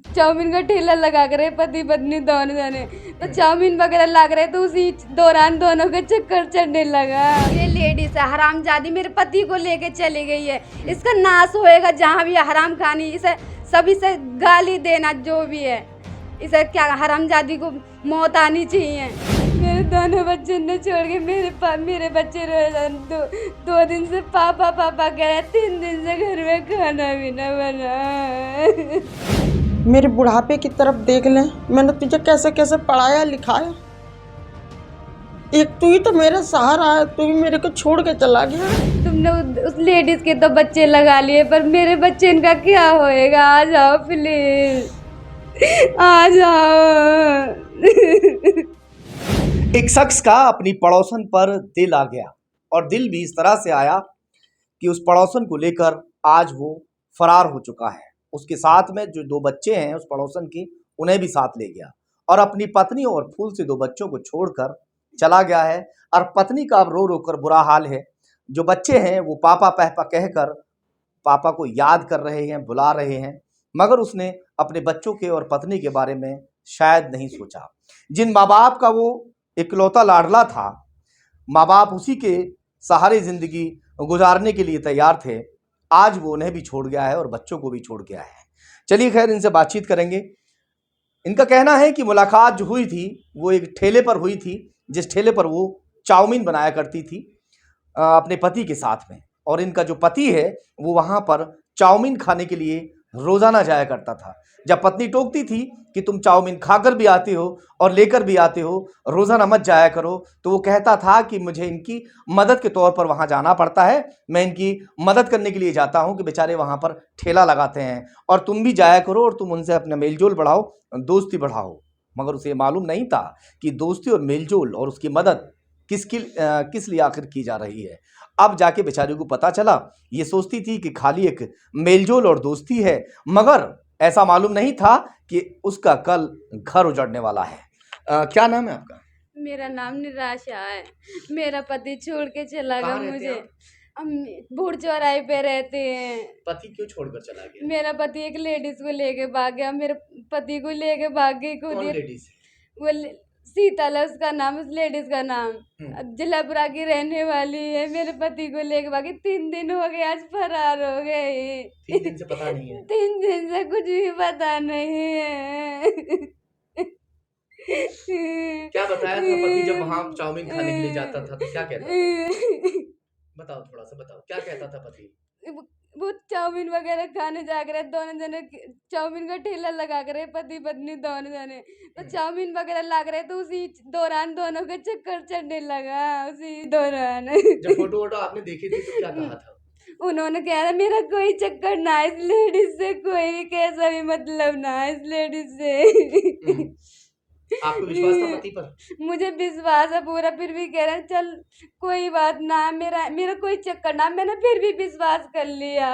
Chowmein का ठेला लगा कर पति पत्नी दोनों जने तो चाउमीन वगैरह लग रहे तो उसी दौरान दोनों के चक्कर चढ़ने लगा। ये लेडीज है हरामजादी, मेरे पति को लेके चली गई है। इसका नाश होएगा जहाँ भी हराम खानी। इसे सभी से गाली देना जो भी है, इसे क्या हरामजादी को मौत आनी चाहिए। मेरे दोनों बच्चे ने छोड़ के मेरे बच्चे रोए दो दिन से पापा पापा कह रहे, 3 दिन से घर में खाना भी ना बना। मेरे बुढ़ापे की तरफ देख ले, मैंने तुझे कैसे कैसे पढ़ाया लिखाया। एक तू ही तो मेरा सहारा है, तू भी मेरे को छोड़ के चला गया। तुमने उस लेडीज के तो बच्चे लगा लिए, पर मेरे बच्चे इनका क्या होएगा? आ जाओ प्लीज, आ जाओ। एक शख्स का अपनी पड़ोसन पर दिल आ गया, और दिल भी इस तरह से आया कि उस पड़ोसन को लेकर आज वो फरार हो चुका है। उसके साथ में जो 2 बच्चे हैं उस पड़ोसन के, उन्हें भी साथ ले गया और अपनी पत्नी और फूल से 2 बच्चों को छोड़कर चला गया है। और पत्नी का अब रो रो कर बुरा हाल है। जो बच्चे हैं वो पापा पापा कहकर पापा को याद कर रहे हैं, बुला रहे हैं, मगर उसने अपने बच्चों के और पत्नी के बारे में शायद नहीं सोचा। जिन माँ बाप का वो इकलौता लाडला था, माँ बाप उसी के सहारे जिंदगी गुजारने के लिए तैयार थे, आज वो उन्हें भी छोड़ गया है और बच्चों को भी छोड़ गया है। चलिए खैर इनसे बातचीत करेंगे। इनका कहना है कि मुलाकात जो हुई थी वो एक ठेले पर हुई थी, जिस ठेले पर वो चाउमीन बनाया करती थी अपने पति के साथ में। और इनका जो पति है वो वहाँ पर चाउमीन खाने के लिए रोजाना जाया करता था। जब पत्नी टोकती थी कि तुम चाउमीन खाकर भी आते हो और लेकर भी आते हो, रोजाना मत जाया करो, तो वो कहता था कि मुझे इनकी मदद के तौर पर वहाँ जाना पड़ता है, मैं इनकी मदद करने के लिए जाता हूँ कि बेचारे वहाँ पर ठेला लगाते हैं, और तुम भी जाया करो और तुम उनसे अपना मेलजोल बढ़ाओ, दोस्ती बढ़ाओ। मगर उसे मालूम नहीं था कि दोस्ती और मेलजोल और उसकी मदद किस लिए आखिर की जा रही है। अब जाके बेचारी को पता चला। ये सोचती थी कि खाली एक मेलजोल और दोस्ती है, मगर ऐसा मालूम नहीं था कि उसका कल घर उजड़ने वाला है। क्या नाम है आपका? मेरा नाम निराशा है। मेरा पति छोड़ के चला गया कहाँ रहते मुझे। आप? हम भूड़ चौराहे पे रहते हैं। पति क्यों छोड़कर चला गया? मेरा पति एक लेडीज को लेके भाग गया। मेरे पति को लेके भाग गई खुद कौन ही। लेडीज? वो शीतल है उसका नाम, उस लेडीज का नाम। जलापुरा की रहने वाली है। मेरे पति को लेके भागी। 3 दिन हो गए, आज फरार हो गए। 3 दिन से पता नहीं है? 3 दिन से कुछ भी पता नहीं है। क्या बताया था पति जब वहां चाउमीन खाने के लिए जाता था तो क्या कहता था? बताओ, थोड़ा सा बताओ, क्या कहता था पति? वो चाउमीन वगैरह खाने जा कर दोनों जने, चाउमीन का ठेला लगा कर पति पत्नी दोनों जने तो चाउमीन वगैरह लग रहे तो उसी दौरान दोनों के चक्कर चढ़ने लगा। उसी दौरान जब फोटो वोटो आपने देखी थी तो क्या कहा था? उन्होंने कहा था मेरा कोई चक्कर ना इस लेडीज से, कोई भी कैसा भी मतलब ना इस लेडीज से। आपको विश्वास था पति पर? मुझे विश्वास है पूरा, फिर भी कह रहे चल कोई बात ना, मेरा कोई चक्कर ना। मैंने फिर भी विश्वास कर लिया।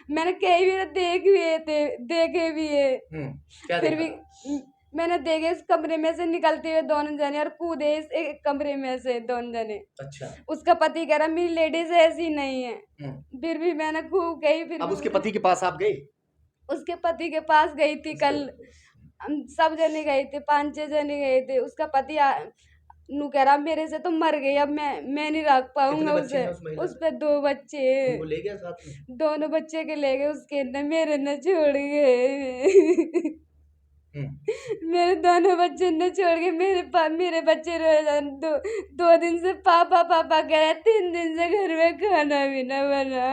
मैंने कई भी देखे भी है। क्या फिर देखा? भी मैंने देखे इस कमरे में से निकलते हुए दोनों जने और कूदे इस एक कमरे में से दोनों जने। अच्छा। उसका पति कह रहा मेरी लेडीज ऐसी नहीं है। फिर भी मैंने खूब कही। फिर अब भी उसके पति के पास आप गए? उसके पति के पास गई थी कल। हम सब जने गए थे, 5-6 जने गए थे। उसका पति नू कह रहा मेरे से तो मर गई, अब मैं नहीं रख पाऊंगा उसे। उस पे 2 बच्चे उनको ले गया साथ में? दोनों बच्चे के ले गए, उसके न मेरे न छोड़ गए। मेरे दोनों बच्चे ने छोड़ के मेरे बच्चे रोए 2 दिन से पापा पापा कह रहे, 3 दिन से घर में खाना भी ना बना।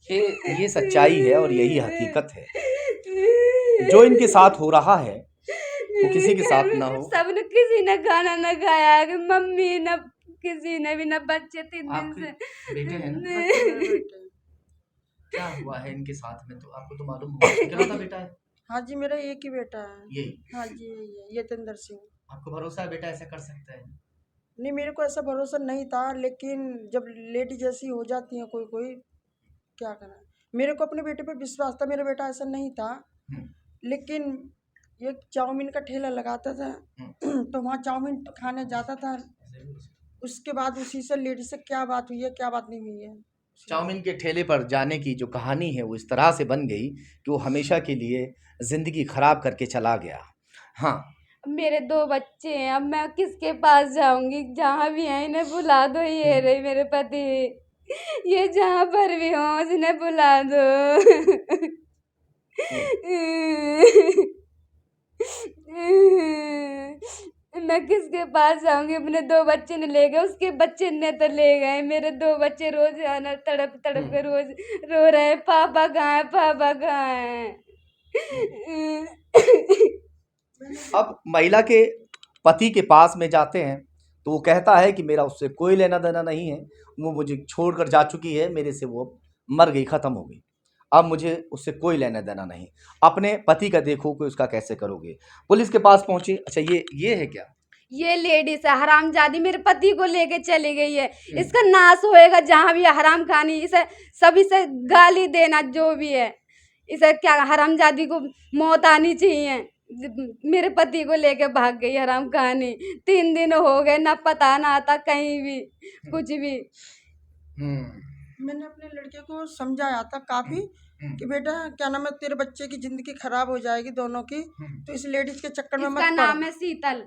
ये सच्चाई है और यही हकीकत है। जो इनके साथ हो रहा है वो किसी के साथ ना हो। सबने किसी ने खाना ना खाया, कि मम्मी न किसी ने भी, न बच्चे 3 दिन से। बेटे हैं ना? क्या हुआ है इनके साथ में? तो आपको तो मालूम होगा, इकलौता बेटा है? हाँ जी, मेरा एक ही बेटा है। यही? हाँ जी, यही है यतेंद्र सिंह। आपको भरोसा है बेटा ऐसा कर सकता है? नहीं, मेरे को ऐसा भरोसा नहीं था, लेकिन जब लेडी जैसी हो जाती है कोई कोई, क्या करा। मेरे को अपने बेटे पे विश्वास था, मेरा बेटा ऐसा नहीं था। लेकिन ये चाउमीन का ठेला लगाता था तो वहाँ चाउमीन खाने जाता था। उसके बाद उसी से लेडी से क्या बात हुई है क्या बात नहीं हुई है, चाउमीन के ठेले पर जाने की जो कहानी है वो इस तरह से बन गई कि वो हमेशा के लिए जिंदगी खराब करके चला गया। हाँ, मेरे 2 बच्चे हैं, अब मैं किसके पास जाऊंगी? जहाँ भी हैं इन्हें बुला दो, ये रहे मेरे पति, ये जहाँ पर भी हो इन्हें बुला दो। मैं किसके पास जाऊंगी? अपने 2 बच्चे ने ले गए, उसके बच्चे ने तो ले गए, मेरे 2 बच्चे रोज आना तड़प तड़प के रोज रो रहे हैं, पापा कहाँ है, पापा कहाँ है। अब महिला के पति के पास में जाते हैं तो वो कहता है कि मेरा उससे कोई लेना देना नहीं है, वो मुझे छोड़कर जा चुकी है, मेरे से वो मर गई, ख़त्म हो गई, अब मुझे उससे कोई लेना देना नहीं। अपने पति का देखो कि उसका कैसे करोगे। पुलिस के पास पहुंचे। अच्छा, ये है क्या? ये लेडीज है हरामजादी, मेरे पति को लेके चली गई है, इसका नाश होएगा जहाँ भी है। हराम खानी, इसे सभी से गाली देना जो भी है, इसे क्या हरामजादी को मौत आनी चाहिए। मेरे पति को लेके भाग गई हराम खानी, 3 दिन हो गए, ना पता ना आता कहीं भी कुछ भी। मैंने अपने लड़के को समझाया था काफ़ी कि बेटा क्या नाम है, तेरे बच्चे की ज़िंदगी खराब हो जाएगी दोनों की, तो इस लेडीज़ के चक्कर में इसका मत नाम पड़। है शीतल।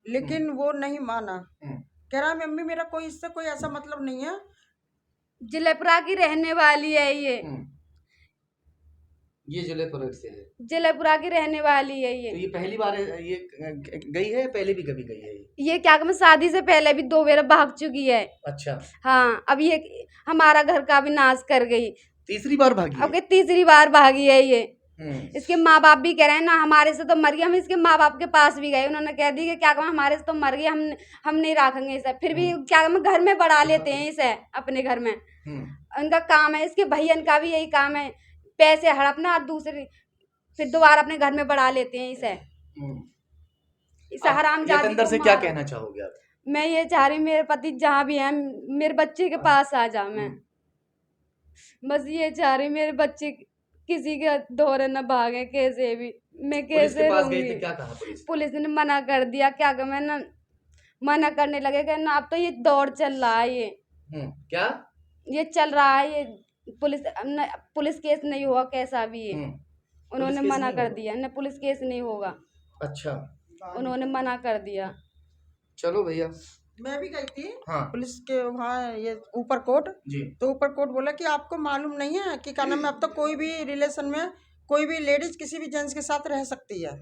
लेकिन वो नहीं माना, कह रहा मम्मी मेरा कोई इससे कोई ऐसा मतलब नहीं है। जलेपुरा की रहने वाली है ये जलेपुर से है। जलेपुरा की रहने वाली है तो ये पहली बार ये गई है, पहले भी कभी गई है ये क्या कहूँ, शादी से पहले भी 2 बार भाग चुकी है। अच्छा, हाँ, अब ये हमारा घर का भी नाश कर गई, तीसरी बार भागी अब ये तीसरी बार भागी है ये। है। इसके माँ बाप भी कह रहे हैं ना हमारे से तो मर गई, हम इसके माँ बाप के पास भी गए, उन्होंने कह दी कि क्या कहूँ हमारे से तो मर गई, हम नहीं रखेंगे इसे, फिर भी क्या कहूँ घर में बढ़ा लेते हैं इसे अपने घर में। उनका काम है, इसके भैयन का भी यही काम है, पैसे हड़पना और दूसरी फिर दोबारा अपने घर में बढ़ा लेते हैं इसे। इसे हरामजादी अंदर को से क्या मारो। कहना चाहोगे आप? मैं ये चाह रही मेरे पति जहाँ भी हैं मेरे बच्चे के पास आ जा, मैं बस ये चाह रही मेरे बच्चे किसी के दौरे न भागे कैसे भी, मैं कैसे रहूंगी। क्या कहा पुलिस ने मना कर दिया, क्या कहूँ मैं ना, मना करने लगे कि ना अब तो ये दौड़ चल रहा है, क्या ये चल रहा है, ये पुलिस केस नहीं हुआ कैसा भी है, उन्होंने मना कर दिया ना, पुलिस केस नहीं होगा। अच्छा, उन्होंने मना कर दिया। चलो भैया, मैं भी गई थी हाँ पुलिस के वहाँ, ये ऊपर कोर्ट जी, तो ऊपर कोर्ट बोला कि आपको मालूम नहीं है कि क्या नाम है, अब तो कोई भी रिलेशन में कोई भी लेडीज किसी भी जेंट्स के साथ रह सकती है,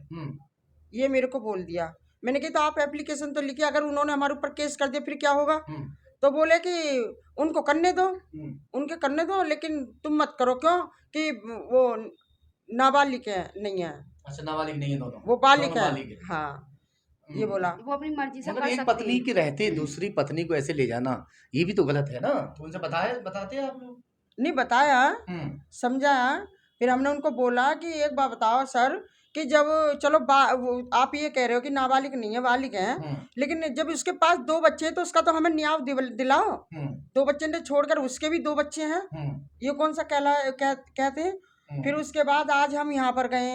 ये मेरे को बोल दिया। मैंने कहा तो आप एप्लीकेशन तो लिखिए, अगर उन्होंने हमारे ऊपर केस कर दिया फिर क्या होगा? तो बोले कि उनको करने दो, उनके करने दो, लेकिन तुम मत करो, क्यों कि वो नाबालिग है, नहीं है। अच्छा, नाबालिग नहीं है दोनों, वो बालिग दोनों है, बालिग है। हाँ, ये बोला। वो अपनी मर्जी से मगर कर एक सकती पत्नी है। के रहते दूसरी पत्नी को ऐसे ले जाना ये भी तो गलत है ना। तो उनसे बताते हैं आप लोग? नहीं बताया, समझाया, फिर हमने उनको बोला कि एक बात बताओ सर कि जब चलो आप ये कह रहे हो कि नाबालिग नहीं है, बालिग है, लेकिन जब उसके पास 2 बच्चे हैं तो उसका तो हमें न्याय दिलाओ। 2 बच्चे ने छोड़कर उसके भी 2 बच्चे हैं, ये कौन सा कहते हैं। फिर उसके बाद आज हम यहाँ पर गए,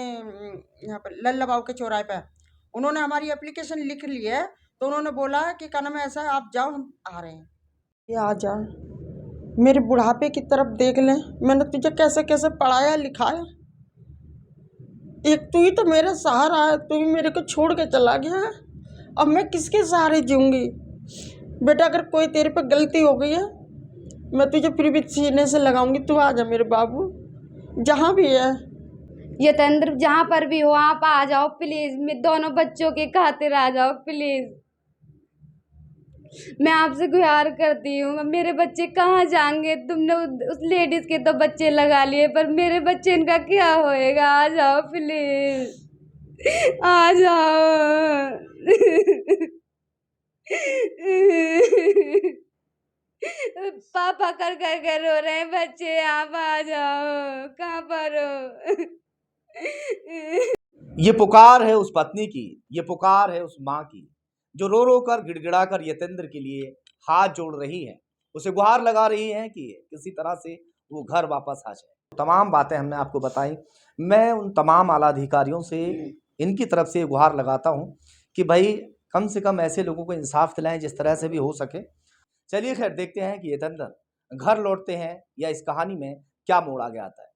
यहाँ पर लल्ला बाबू के चौराहे पे, उन्होंने हमारी एप्लीकेशन लिख ली है, तो उन्होंने बोला कि क्या नाम है, ऐसा है आप जाओ, हम आ रहे हैं। ये आ जा, मेरे बुढ़ापे की तरफ देख ले, मैंने तुझे कैसे कैसे पढ़ाया लिखाया, एक तू ही तो मेरा सहारा है, तू ही मेरे को छोड़ के चला गया है, अब मैं किसके सहारे जीऊँगी? बेटा अगर कोई तेरे पे गलती हो गई है मैं तुझे फिर भी सीने से लगाऊंगी, तू आ जा मेरे बाबू, जहाँ भी है। यतेंद्र जहाँ पर भी हो आप आ जाओ प्लीज, मैं दोनों बच्चों के खातिर आ जाओ प्लीज, मैं आपसे गुहार करती हूँ। मेरे बच्चे कहाँ जाएंगे? तुमने उस लेडीज के तो बच्चे लगा लिए, पर मेरे बच्चे इनका क्या होएगा? आ जाओ प्लीज, आ जाओ। पापा कर कर कर रो रहे हैं बच्चे, आप आ जाओ, कहाँ पर हो? ये पुकार है उस पत्नी की, ये पुकार है उस माँ की जो रो रो कर गिड़गिड़ा कर यतेंद्र के लिए हाथ जोड़ रही है, उसे गुहार लगा रही है कि किसी तरह से वो घर वापस आ जाए। तमाम बातें हमने आपको बताई। मैं उन तमाम आला अधिकारियों से इनकी तरफ से गुहार लगाता हूँ कि भाई कम से कम ऐसे लोगों को इंसाफ दिलाएं जिस तरह से भी हो सके। चलिए खैर देखते हैं कि यतेंद्र घर लौटते हैं या इस कहानी में क्या मोड़ आगे आता है।